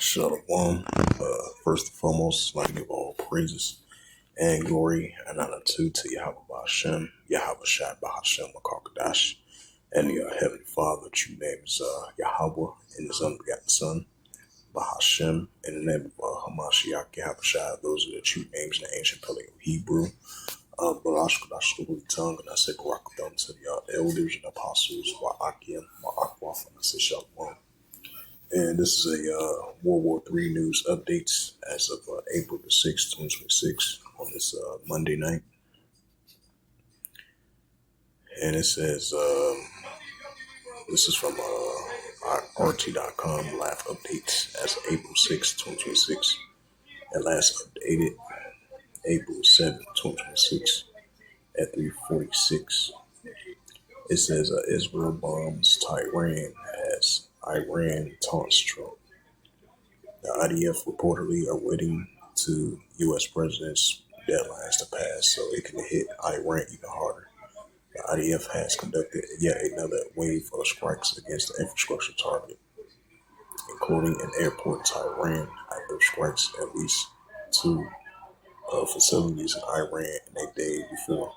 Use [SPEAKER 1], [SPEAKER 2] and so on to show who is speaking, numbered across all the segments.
[SPEAKER 1] Shalom. First and foremost, I'd like to give all praises and glory and honor to Yahweh Hashem, Yahweh Shai Bahashem Makakadash, and the Heavenly Father. True name is Yahweh and His unbegotten Son, Bahashem, in the name of Hamashiach Yahweh Shai. Those are the true names in the ancient Paleo Hebrew. Barashkadash, the holy tongue, and I say Barakadam to the elders and apostles, Wa'akim, Ma'akwaf, and I say Shalom. And this is a World War III news updates as of April the 6th, 2026 on this Monday night. And it says, this is from RT.com, live updates as of April 6th, 2026. And last updated April 7th, 2026 at 3:46. It says Israel bombs Tehran as Iran taunts Trump. The IDF reportedly are waiting to U.S. president's deadlines to pass so it can hit Iran even harder. The IDF has conducted yet another wave of strikes against the infrastructure target, including an airport in Tehran. After strikes at least two facilities in Iran in a day before.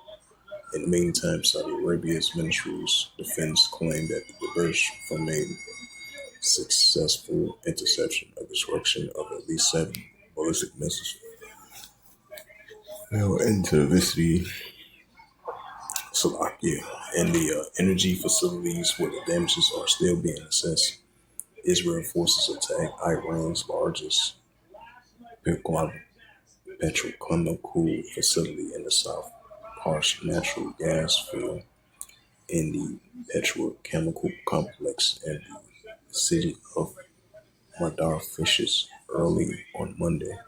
[SPEAKER 1] In the meantime, Saudi Arabia's Ministry's defense claimed that the diversion from a successful interception of destruction of at least 7 ballistic missiles fell into the vicinity Slovakia and the energy facilities where the damages are still being assessed. Israel forces attack Iran's largest petrochemical facility in the south, harsh natural gas field in the petrochemical complex in the city of Madar Fishes early on Monday,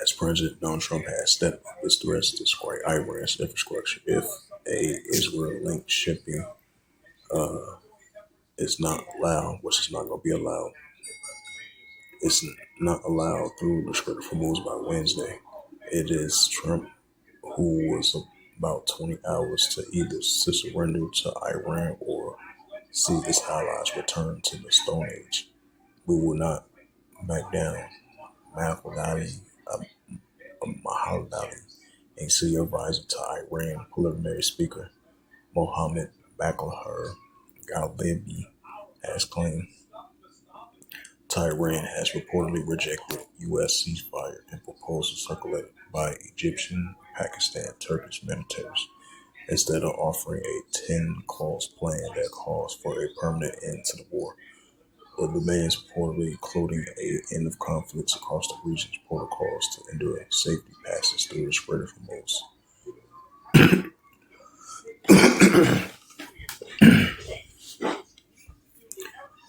[SPEAKER 1] as President Donald Trump has stepped up his threats to strike Iran's infrastructure if a Israel-linked shipping is not allowed, which is not going to be allowed. It's not allowed through the Strait of Hormuz by Wednesday. It is Trump who was about 20 hours to either surrender to Iran or see his allies return to the Stone Age. We will not back down. Mahaladali, a city advisor to Iran preliminary speaker Mohammed Bakr Ghalibi has claimed Tehran has reportedly rejected U.S. ceasefire and proposals circulated by Egyptian, Pakistan, Turkish militaries, instead of offering a 10-clause plan that calls for a permanent end to the war. The demands reportedly including an end of conflicts across the region's protocols to endure safety passes through the Strait of Hormuz.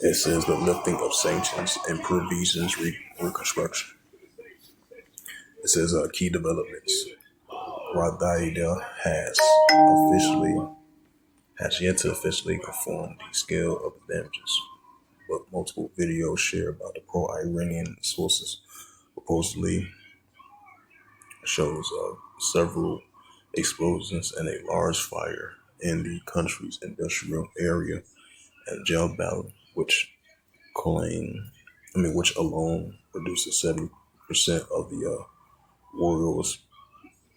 [SPEAKER 1] It says the lifting of sanctions, improve visas, reconstruction. It says key developments. Radaida has yet to officially confirm the scale of the damages, but multiple videos shared by the pro-Iranian sources supposedly shows several explosions and a large fire in the country's industrial area and Jebel, which alone produces 70% of the world's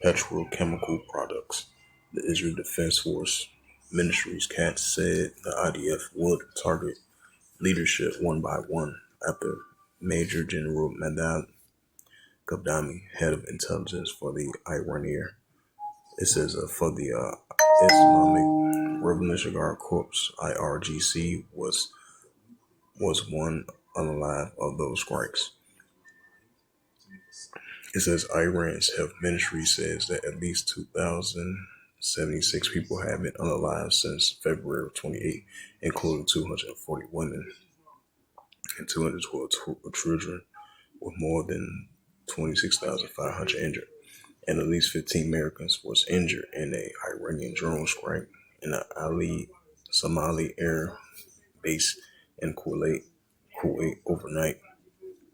[SPEAKER 1] petrochemical products. The Israel Defense Force Ministry's CAT said the IDF would target leadership one by one after Major General Madad Kabdami, head of intelligence for the Iranian. It says for the Islamic Revolutionary Guard Corps, IRGC, was one unalive of those strikes. It says Iran's health ministry says that at least 2,076 people have been unalive since February 28, including 240 women and 212 children, with more than 26,500 injured. And at least 15 Americans was injured in a Iranian drone strike in the Ali Somali Air Base in Kuwait overnight.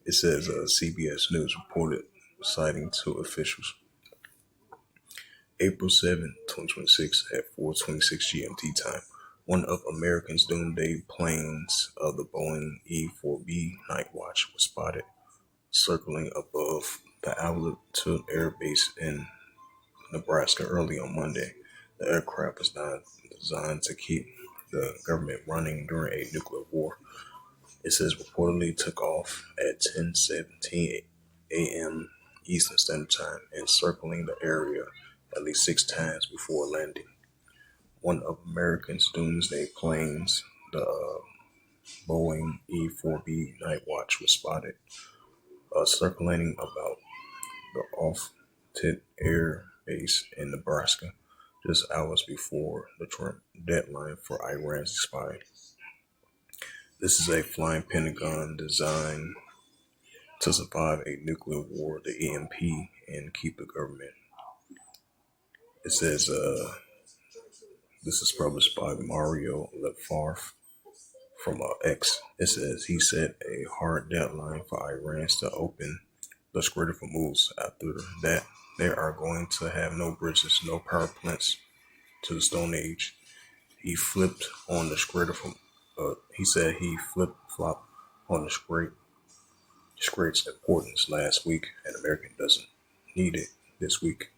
[SPEAKER 1] It says CBS News reported, citing two officials. April 7, 2026 at 4:26 GMT time, One of America's doomsday planes of the Boeing E-4B Night Watch was spotted circling above the Altitude Air Base in Nebraska early on Monday. The aircraft was not designed to keep the government running during a nuclear war. It says reportedly took off at 10:17 a.m. Eastern Standard Time and circling the area at least 6 times before landing. One of America's doomsday planes, the Boeing E-4B Night Watch, was spotted circulating about the Offutt Air Base in Nebraska just hours before the Trump deadline for Iran's expired. This is a flying Pentagon designed to survive a nuclear war, the EMP, and keep the government. It says this is published by Mario Lefavre from X. It says he set a hard deadline for Iran to open the Strait of Hormuz. After that, they are going to have no bridges, no power plants to the Stone Age. He flipped on the Strait of he said he flip-flopped on the Strait's importance last week, and America doesn't need it this week.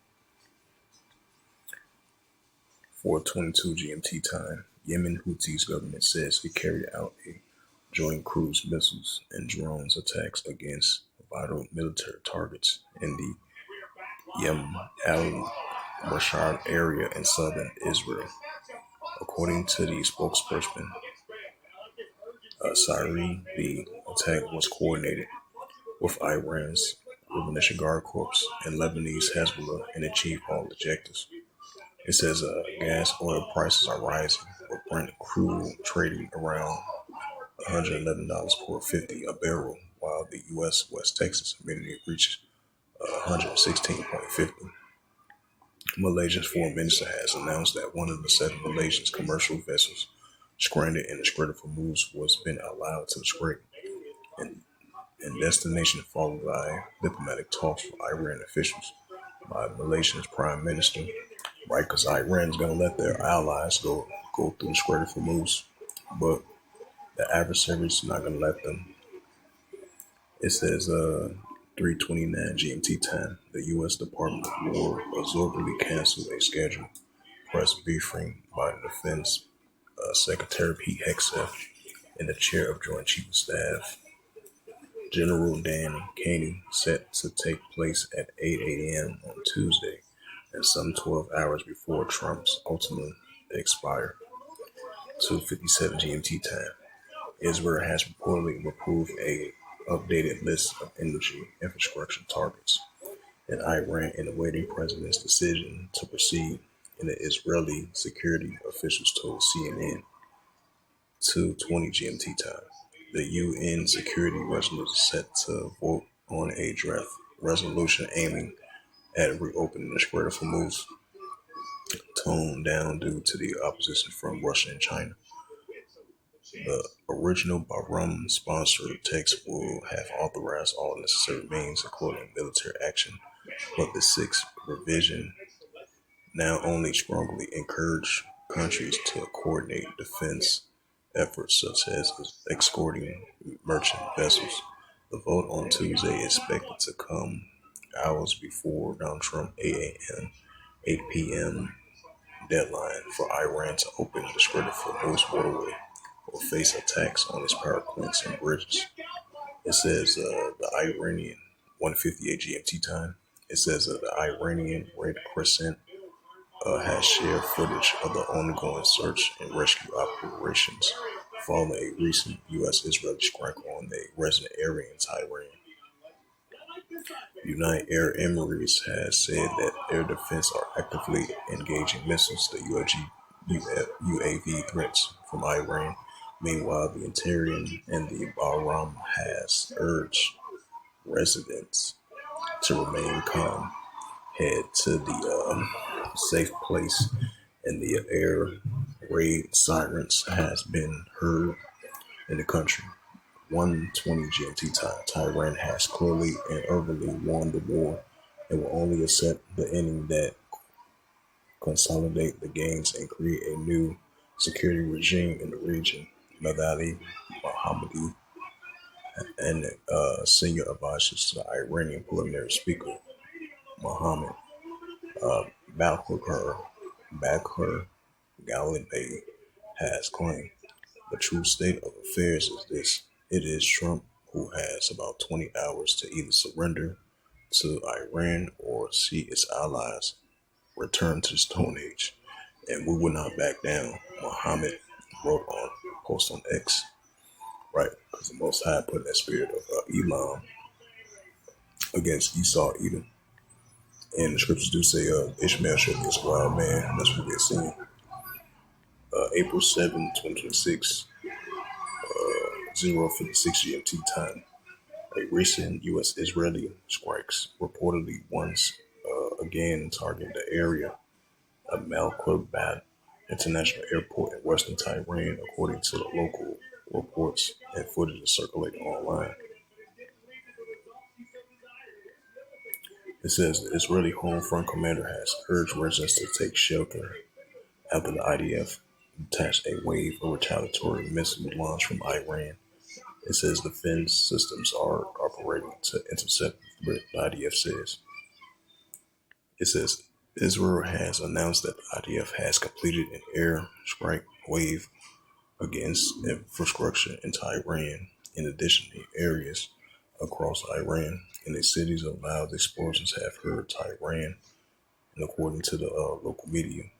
[SPEAKER 1] 4:22 GMT time, Yemen Houthis government says it carried out a joint cruise missiles and drones attacks against vital military targets in the Yem al-Rashad area in southern Israel. According to the spokesperson, Syrie, the attack was coordinated with Iran's Revolutionary Guard Corps and Lebanese Hezbollah and achieved all objectives. It says gas oil prices are rising, with Brent crude trading around $111 per 50 a barrel, while the U.S. West Texas immediately reached 116.50. Malaysia's foreign minister has announced that one of the 7 Malaysian commercial vessels stranded in the Strait of Hormuz was been allowed to the strait and destination followed by diplomatic talks with Iran officials by Malaysia's prime minister. Right, because Iran's going to let their allies go through the Strait of Hormuz, but the adversaries are not going to let them. It says 3:29 GMT time, the U.S. Department of War absurdly canceled a scheduled press briefing by the Defense Secretary Pete Hegseth and the chair of Joint Chiefs of Staff General Dan Caney, set to take place at 8 a.m. on Tuesday, and some 12 hours before Trump's ultimate expire. 2:57 GMT time. Israel has reportedly approved a updated list of energy infrastructure targets, and Iran in awaiting president's decision to proceed, and the Israeli security officials told CNN. 2:20 GMT time. The UN Security Resolution is set to vote on a draft resolution aiming at reopening the Strait of Hormuz, toned down due to the opposition from Russia and China. The original Bahrain-sponsored text will have authorized all necessary means, including military action, but the 6th revision now only strongly encourage countries to coordinate defense efforts such as escorting merchant vessels. The vote on Tuesday is expected to come hours before Donald Trump 8 p.m. deadline for Iran to open the Strait of Hormuz waterway or face attacks on its power plants and bridges. It says the Iranian 1:58 GMT time. It says the Iranian Red Crescent has shared footage of the ongoing search and rescue operations following a recent U.S.-Israeli strike on a resident area in Tehran. United Arab Emirates has said that air defense are actively engaging missiles to UAV threats from Iran. Meanwhile, the interior and the Bahrain has urged residents to remain calm, head to the safe place, and the air raid sirens has been heard in the country. 1:20 GMT time. Tehran has clearly and overtly won the war and will only accept the ending that consolidate the gains and create a new security regime in the region. Madali Mohammadi and senior advisors to the Iranian preliminary speaker, Mohammed Bakhur Galibay, has claimed. The true state of affairs is this: it is Trump who has about 20 hours to either surrender to Iran or see its allies return to the Stone Age. And we will not back down, Muhammad wrote on post on X, right? Because the Most High put that spirit of Elam against Esau, Edom. And the scriptures do say Ishmael shall be a wild man. That's what we're seeing. April 7, 2026, 056 GMT time. A recent U.S. Israeli strikes reportedly once again targeting the area of Malkurbad International Airport in western Tehran, according to the local reports and footage circulating online. It says the Israeli Home Front commander has urged residents to take shelter after the IDF detached a wave of retaliatory missile launch from Iran. It says defense systems are operating to intercept what the IDF says. It says Israel has announced that the IDF has completed an air strike wave against infrastructure in Tehran. In addition, the areas across Iran and the cities of loud explosions have heard Tehran, and according to the local media,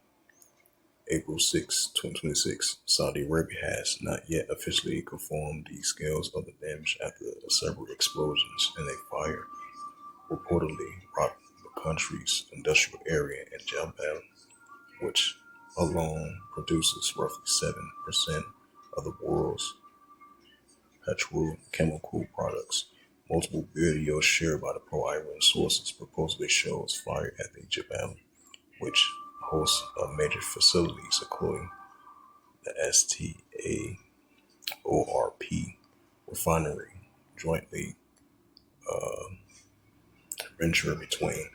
[SPEAKER 1] April 6, 2026, Saudi Arabia has not yet officially confirmed the scales of the damage after several explosions and a fire reportedly rocked the country's industrial area in Jabal, which alone produces roughly 7% of the world's petrochemical products. Multiple videos shared by the pro-Iran sources supposedly shows fire at the Jabal, which hosts major facilities including the STAORP refinery, jointly venture between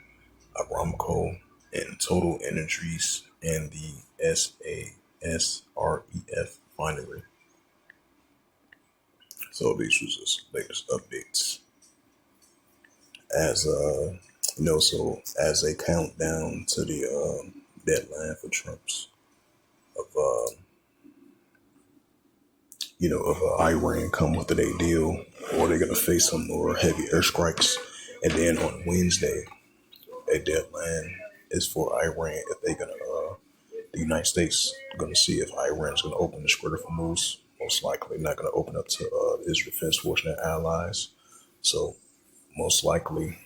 [SPEAKER 1] Aramco and Total Energies and the SASREF refinery. So these was just latest updates. As so as they count down to the deadline for Trump's of Iran come with a deal, or they're gonna face some more heavy airstrikes. And then on Wednesday, a deadline is for Iran if they're gonna the United States gonna see if Iran's gonna open the Strait of Hormuz. Most likely not gonna open up to Israel Defense Force and their allies. So most likely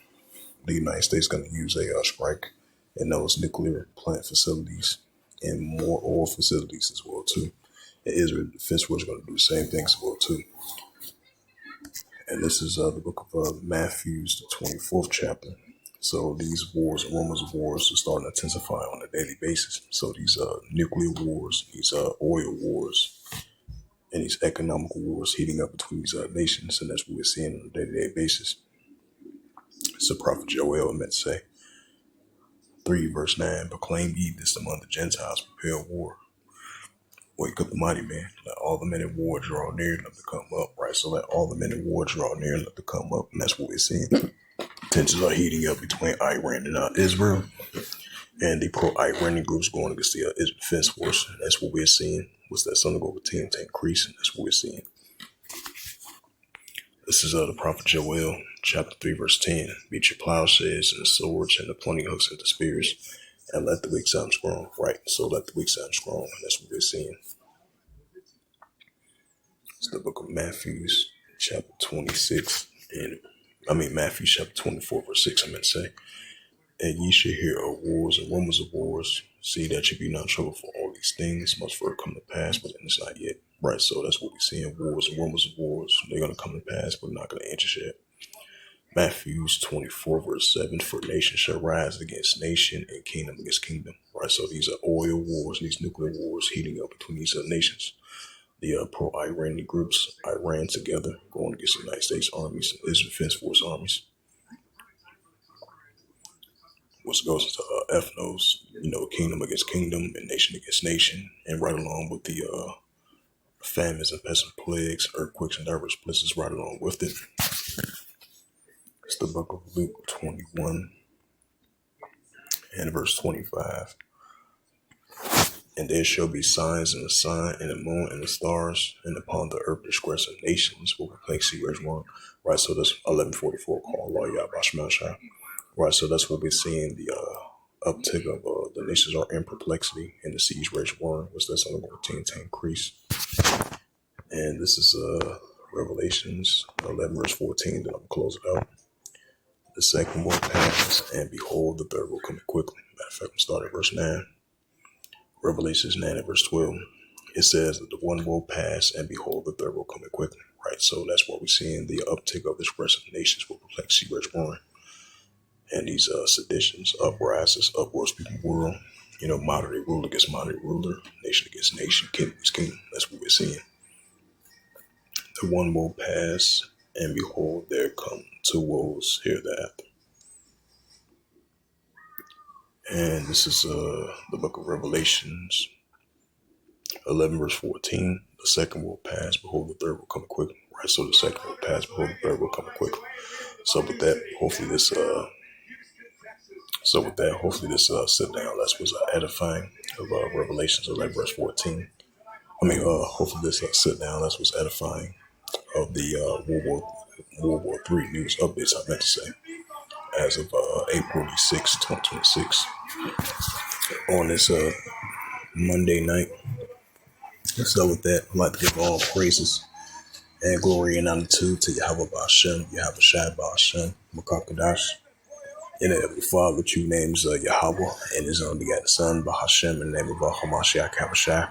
[SPEAKER 1] the United States going to use a strike in those nuclear plant facilities and more oil facilities as well too. And Israel Defense Force is going to do the same thing as well too. And this is the book of Matthew's, the 24th chapter. So these wars and rumors of wars are starting to intensify on a daily basis. So these nuclear wars, these oil wars, and these economical wars heating up between these nations, and that's what we're seeing on a day-to-day basis. So Prophet Joel meant to say, 3 verse 9, proclaim ye this among the Gentiles, prepare war. Wake up the mighty man, let all the men in war draw near, let them come up, right? So let all the men in war draw near, let them come up, and that's what we're seeing. Tensions are heating up between Iran and Israel, and the pro-Iranian groups going against the Israel Defense Force. That's what we're seeing. What's that something go continue to increase, and that's what we're seeing. This is the prophet Joel, chapter 3, verse 10. Beat your plowshares and the swords and the pointing hooks and the spears, and let the weak sound strong. Right, so let the weak sound strong, and that's what we're seeing. It's the book of Matthew, chapter 26, Matthew chapter 24, verse 6, I meant to say. And ye shall hear of wars and rumors of wars. See that you be not troubled, for all these things must first come to pass, but it's not yet. Right, so that's what we see in wars and rumors of wars. They're going to come to pass, but not going to enter yet. Matthew 24, verse 7, for nation shall rise against nation and kingdom against kingdom. Right, so these are oil wars, these nuclear wars heating up between these nations. The pro-Iranian groups, Iran together, going against the United States armies and Israel Defense Force armies. which goes into ethnos, kingdom against kingdom and nation against nation, and right along with the famines and pestilent plagues, earthquakes, and diverse places right along with it. It's the book of Luke 21 and verse 25. And there shall be signs in the sun and the moon and the stars, and upon the earth disgrace of nations will perplex you as one. Right, so that's 1144 called Law Yahweh. Right, so that's what we're seeing, the uptick of the nations are in perplexity and the seas rage war, which that's only going to continue to increase. And this is Revelations 11 verse 14 that I'm going to close it out. The second will pass, and behold, the third will come quickly. Matter of fact, I'm starting at verse 9. Revelations 9 and verse 12. It says that the one will pass, and behold, the third will come quickly. Right, so that's what we're seeing, the uptick of the expressive nations will perplex sea rage warring. And these seditions, uprisings, upwards people world, moderate ruler against moderate ruler, nation against nation, kingdom against kingdom. That's what we're seeing. The one will pass, and behold, there come two woes hereafter. And this is the book of Revelations 11 verse 14. The second will pass, behold, the third will come quickly. Right, so the second will pass, behold, the third will come quickly. So with that, hopefully this sit down lesson was edifying of Revelations 11 verse 14. Hopefully this sit down lesson was edifying of the World War III news updates, I meant to say, as of April 6, 2026. On this Monday night. So with that, I'd like to give all praises and glory and honor to Yahweh Ba'Shem, Yahweh Shai Ba'Shem, Makakadash. In the Heavenly Father, true names Yahweh and His own begotten Son, Bahashem, in the name of Hamashiach Habashai.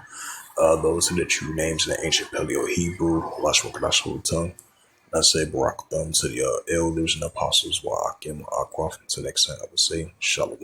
[SPEAKER 1] Those are the true names in the ancient Paleo Hebrew, Lashwakadash Holy Tongue. I say Barak Thumb to the elders and apostles, Wa'akim, Akwaf. Until next time, I would say Shalom.